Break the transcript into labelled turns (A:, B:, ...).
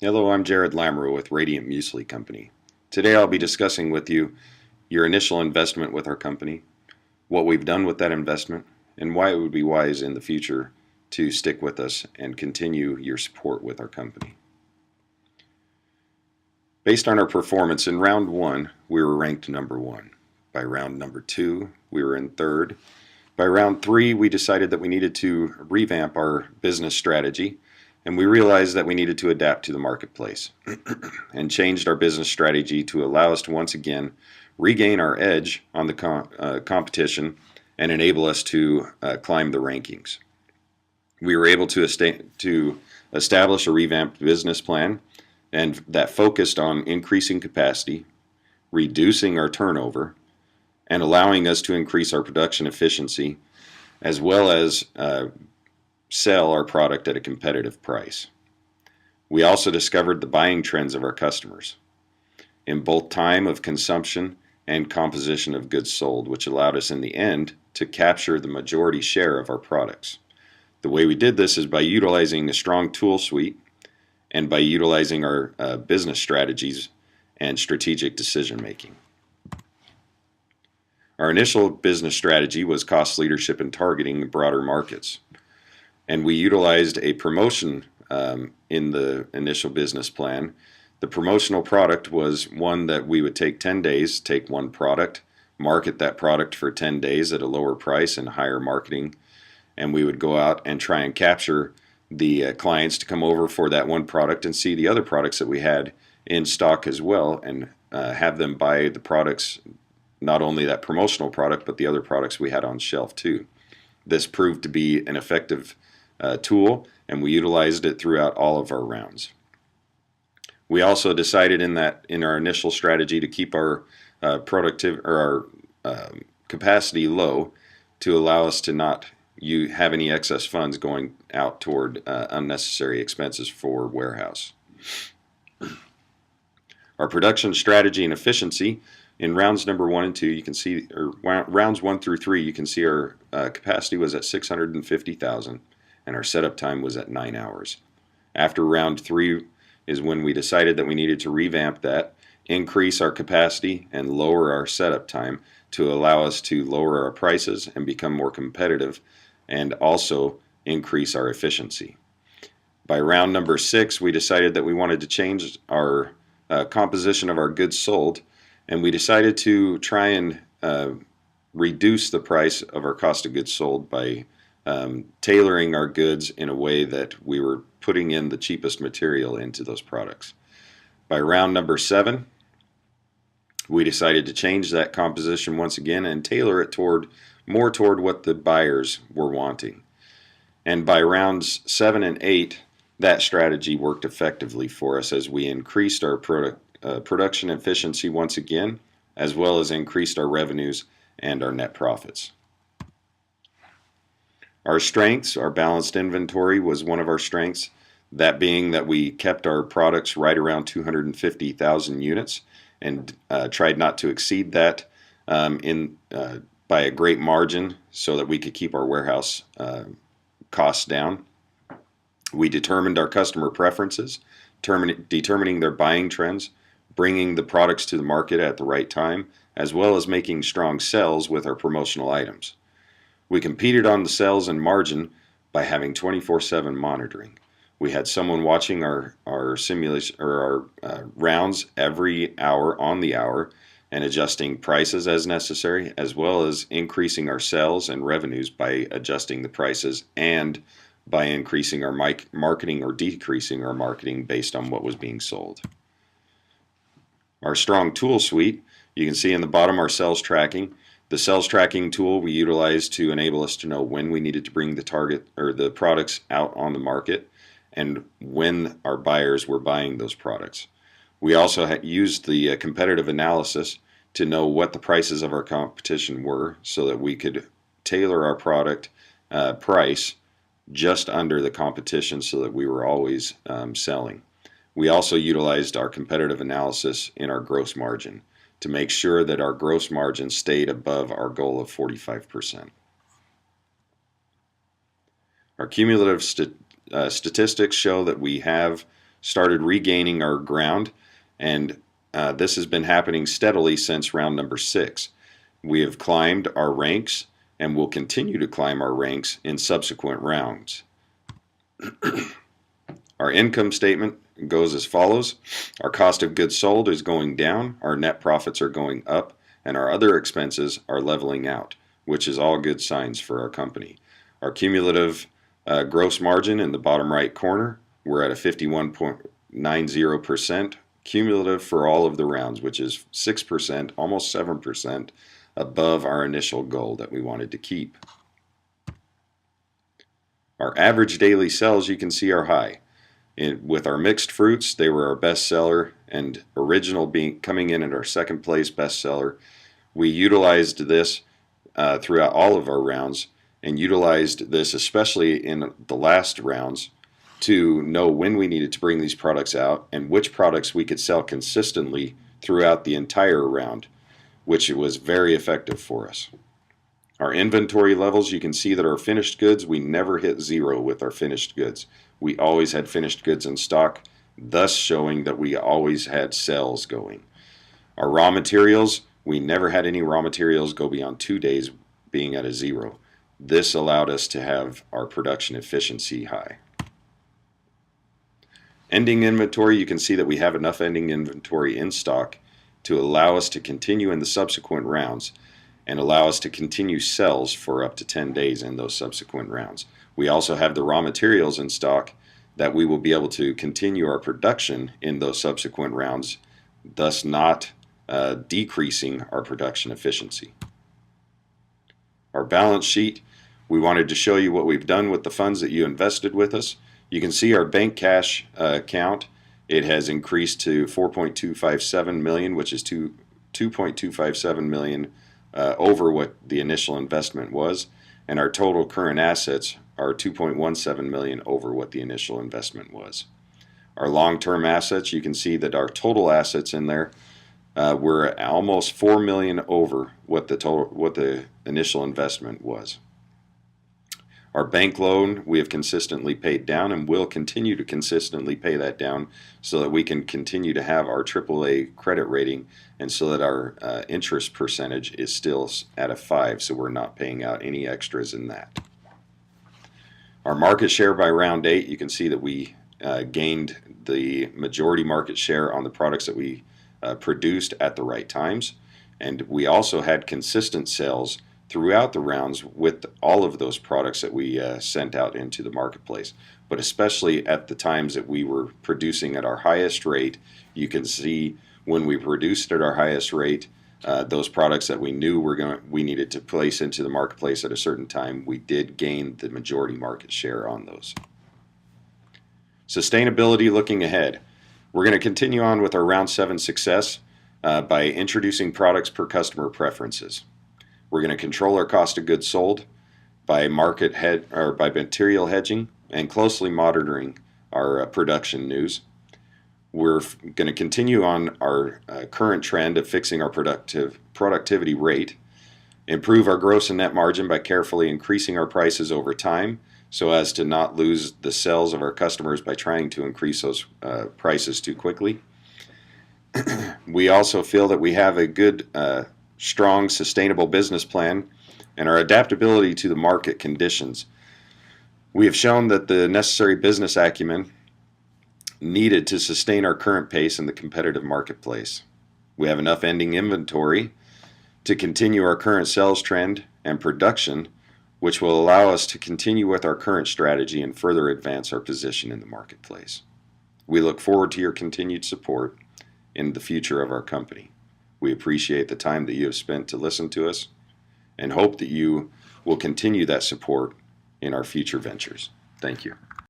A: Hello, I'm Jared Lamoureux with Radiant Muesli Company. Today I'll be discussing with you your initial investment with our company, what we've done with that investment, and why it would be wise in the future to stick with us and continue your support with our company. Based on our performance in round one, we were ranked number one. By round number two, we were in third. By round three, we decided that we needed to revamp our business strategy, and we realized that we needed to adapt to the marketplace and changed our business strategy to allow us to once again regain our edge on the competition and enable us to climb the rankings. We were able to establish a revamped business plan and that focused on increasing capacity, reducing our turnover, and allowing us to increase our production efficiency as well as sell our product at a competitive price. We also discovered the buying trends of our customers in both time of consumption and composition of goods sold, which allowed us in the end to capture the majority share of our products. The way we did this is by utilizing a strong tool suite and by utilizing our business strategies and strategic decision making. Our initial business strategy was cost leadership and targeting broader markets. And we utilized a promotion in the initial business plan. The promotional product was one that we would take 10 days, take one product, market that product for 10 days at a lower price and higher marketing, and we would go out and try and capture the clients to come over for that one product and see the other products that we had in stock as well, and have them buy the products, not only that promotional product, but the other products we had on shelf too. This proved to be an effective tool, and we utilized it throughout all of our rounds. We also decided in our initial strategy to keep our capacity low to allow us to not have any excess funds going out toward unnecessary expenses for warehouse. Our production strategy and efficiency in rounds number 1 and 2, you can see, or rounds 1 through 3, you can see our capacity was at 650,000 and our setup time was at 9 hours. After round 3 is when we decided that we needed to revamp that, increase our capacity, and lower our setup time to allow us to lower our prices and become more competitive, and also increase our efficiency. By round number 6, we decided that we wanted to change our composition of our goods sold, and we decided to try and reduce the price of our cost of goods sold by tailoring our goods in a way that we were putting in the cheapest material into those products. By round number 7, we decided to change that composition once again and tailor it more toward what the buyers were wanting. And by rounds 7 and 8, that strategy worked effectively for us as we increased our production efficiency once again, as well as increased our revenues and our net profits. Our strengths, our balanced inventory was one of our strengths, that being that we kept our products right around 250,000 units and tried not to exceed that by a great margin so that we could keep our warehouse costs down. We determined our customer preferences, determining their buying trends, bringing the products to the market at the right time, as well as making strong sales with our promotional items. We competed on the sales and margin by having 24/7 monitoring. We had someone watching our simulation or our rounds every hour on the hour and adjusting prices as necessary, as well as increasing our sales and revenues by adjusting the prices and by increasing our marketing or decreasing our marketing based on what was being sold. Our strong tool suite, you can see in the bottom our sales tracking. The sales tracking tool we utilized to enable us to know when we needed to bring the target or the products out on the market and when our buyers were buying those products. We also used the competitive analysis to know what the prices of our competition were so that we could tailor our product price just under the competition so that we were always selling. We also utilized our competitive analysis in our gross margin to make sure that our gross margin stayed above our goal of 45%. Our cumulative statistics show that we have started regaining our ground, and this has been happening steadily since round number 6. We have climbed our ranks and will continue to climb our ranks in subsequent rounds. Our income statement goes as follows. Our cost of goods sold is going down, our net profits are going up, and our other expenses are leveling out, which is all good signs for our company. Our cumulative gross margin in the bottom right corner, we're at a 51.90% cumulative for all of the rounds, which is 6%, almost 7% above our initial goal that we wanted to keep. Our average daily sales, you can see, are high. With our mixed fruits, they were our best seller, and original coming in at our second place best seller. We utilized this throughout all of our rounds, and utilized this especially in the last rounds to know when we needed to bring these products out and which products we could sell consistently throughout the entire round, which was very effective for us. Our inventory levels, you can see that our finished goods, we never hit zero with our finished goods. We always had finished goods in stock, thus showing that we always had sales going. Our raw materials, we never had any raw materials go beyond 2 days being at a zero. This allowed us to have our production efficiency high. Ending inventory, you can see that we have enough ending inventory in stock to allow us to continue in the subsequent rounds and allow us to continue sales for up to 10 days in those subsequent rounds. We also have the raw materials in stock that we will be able to continue our production in those subsequent rounds, thus not decreasing our production efficiency. Our balance sheet, we wanted to show you what we've done with the funds that you invested with us. You can see our bank cash account. It has increased to $4.257 million, which is $2.257 million over what the initial investment was, and our total current assets are $2.17 million over what the initial investment was. Our long-term assets, you can see that our total assets in there were almost $4 million over what the initial investment was. Our bank loan, we have consistently paid down and will continue to consistently pay that down so that we can continue to have our AAA credit rating, and so that our interest percentage is still at a 5, so we're not paying out any extras in that. Our market share by round 8, you can see that we gained the majority market share on the products that we produced at the right times, and we also had consistent sales throughout the rounds with all of those products that we sent out into the marketplace. But especially at the times that we were producing at our highest rate, you can see when we produced at our highest rate, those products that we knew we needed to place into the marketplace at a certain time, we did gain the majority market share on those. Sustainability looking ahead. We're going to continue on with our round 7 success by introducing products per customer preferences. We're going to control our cost of goods sold by by material hedging and closely monitoring our production news. We're going to continue on our current trend of fixing our productivity rate, improve our gross and net margin by carefully increasing our prices over time so as to not lose the sales of our customers by trying to increase those prices too quickly. We also feel that we have a good strong, sustainable business plan and our adaptability to the market conditions. We have shown that the necessary business acumen needed to sustain our current pace in the competitive marketplace. We have enough ending inventory to continue our current sales trend and production, which will allow us to continue with our current strategy and further advance our position in the marketplace. We look forward to your continued support in the future of our company. We appreciate the time that you have spent to listen to us and hope that you will continue that support in our future ventures. Thank you.